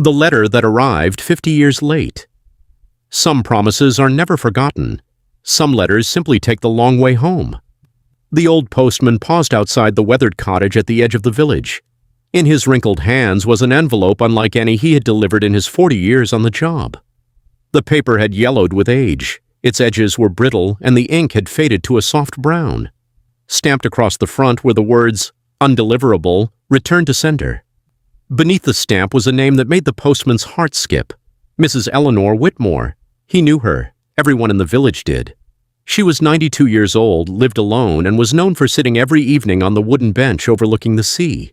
The letter that arrived 50 years late. Some promises are never forgotten. Some letters simply take the long way home. The old postman paused outside the weathered cottage at the edge of the village. In his wrinkled hands was an envelope unlike any he had delivered in his 40 years on the job. The paper had yellowed with age, its edges were brittle, and the ink had faded to a soft brown. Stamped across the front were the words, "Undeliverable, return to sender." Beneath the stamp was a name that made the postman's heart skip. Mrs. Eleanor Whitmore. He knew her. Everyone in the village did. She was 92 years old, lived alone, and was known for sitting every evening on the wooden bench overlooking the sea.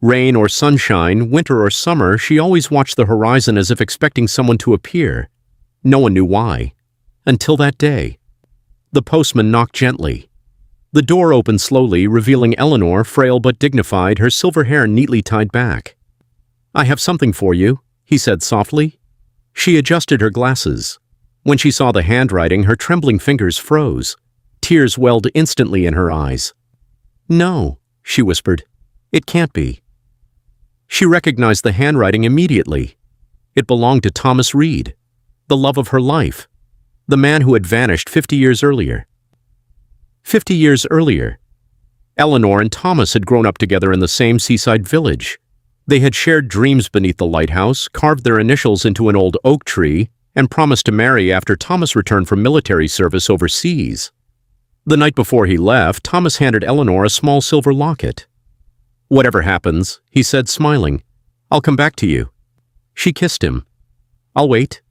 Rain or sunshine, winter or summer, she always watched the horizon as if expecting someone to appear. No one knew why. Until that day. The postman knocked gently. The door opened slowly, revealing Eleanor, frail but dignified, her silver hair neatly tied back. "I have something for you," he said softly. She adjusted her glasses. When she saw the handwriting, her trembling fingers froze. Tears welled instantly in her eyes. "No," she whispered. "It can't be." She recognized the handwriting immediately. It belonged to Thomas Reed, the love of her life, the man who had vanished 50 years earlier. 50 years earlier. Eleanor and Thomas had grown up together in the same seaside village. They had shared dreams beneath the lighthouse, carved their initials into an old oak tree, and promised to marry after Thomas returned from military service overseas. The night before he left, Thomas handed Eleanor a small silver locket. "Whatever happens," he said, smiling, "I'll come back to you." She kissed him. "I'll wait."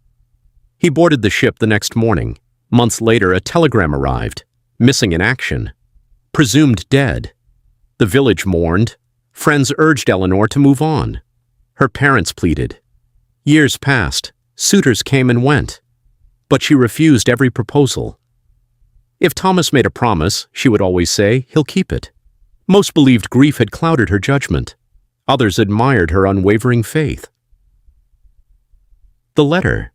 He boarded the ship the next morning. Months later, a telegram arrived. Missing in action. Presumed dead. The village mourned. Friends urged Eleanor to move on. Her parents pleaded. Years passed. Suitors came and went. But she refused every proposal. If Thomas made a promise, she would always say, he'll keep it. Most believed grief had clouded her judgment. Others admired her unwavering faith. The letter.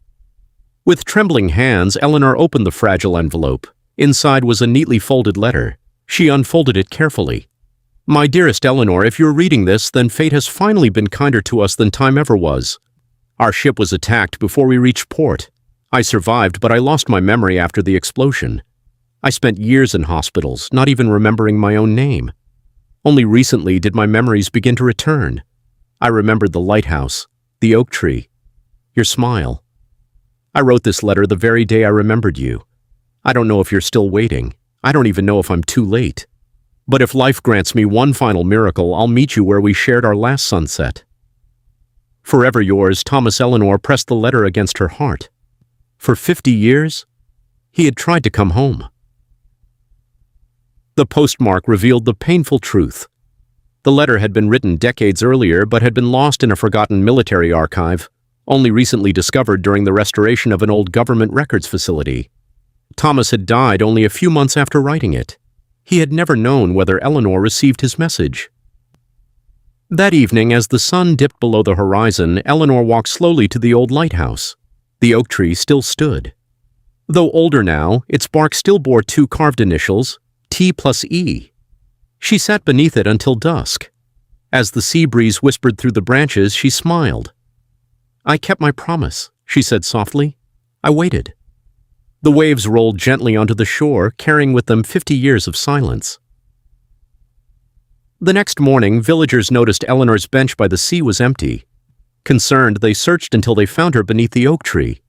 With trembling hands, Eleanor opened the fragile envelope. Inside was a neatly folded letter. She unfolded it carefully. "My dearest Eleanor, if you're reading this, then fate has finally been kinder to us than time ever was. Our ship was attacked before we reached port. I survived, but I lost my memory after the explosion. I spent years in hospitals, not even remembering my own name. Only recently did my memories begin to return. I remembered the lighthouse, the oak tree, your smile. I wrote this letter the very day I remembered you. I don't know if you're still waiting. I don't even know if I'm too late. But if life grants me one final miracle, I'll meet you where we shared our last sunset. Forever yours, Thomas. Eleanor pressed the letter against her heart. For 50 years, he had tried to come home. The postmark revealed the painful truth. The letter had been written decades earlier but had been lost in a forgotten military archive, only recently discovered during the restoration of an old government records facility. Thomas had died only a few months after writing it. He had never known whether Eleanor received his message. That evening, as the sun dipped below the horizon, Eleanor walked slowly to the old lighthouse. The oak tree still stood. Though older now, its bark still bore two carved initials, T+E. She sat beneath it until dusk. As the sea breeze whispered through the branches, she smiled. "I kept my promise," she said softly. "I waited." The waves rolled gently onto the shore, carrying with them 50 years of silence. The next morning, villagers noticed Eleanor's bench by the sea was empty. Concerned, they searched until they found her beneath the oak tree.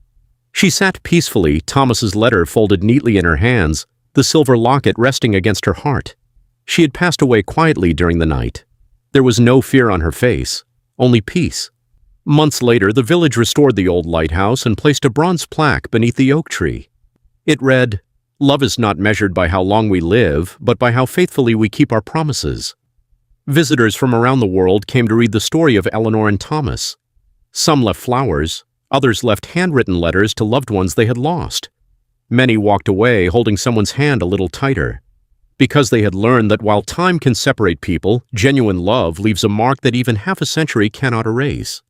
She sat peacefully, Thomas's letter folded neatly in her hands, the silver locket resting against her heart. She had passed away quietly during the night. There was no fear on her face, only peace. Months later, the village restored the old lighthouse and placed a bronze plaque beneath the oak tree. It read, "Love is not measured by how long we live, but by how faithfully we keep our promises." Visitors from around the world came to read the story of Eleanor and Thomas. Some left flowers, others left handwritten letters to loved ones they had lost. Many walked away holding someone's hand a little tighter, because they had learned that while time can separate people, genuine love leaves a mark that even half a century cannot erase.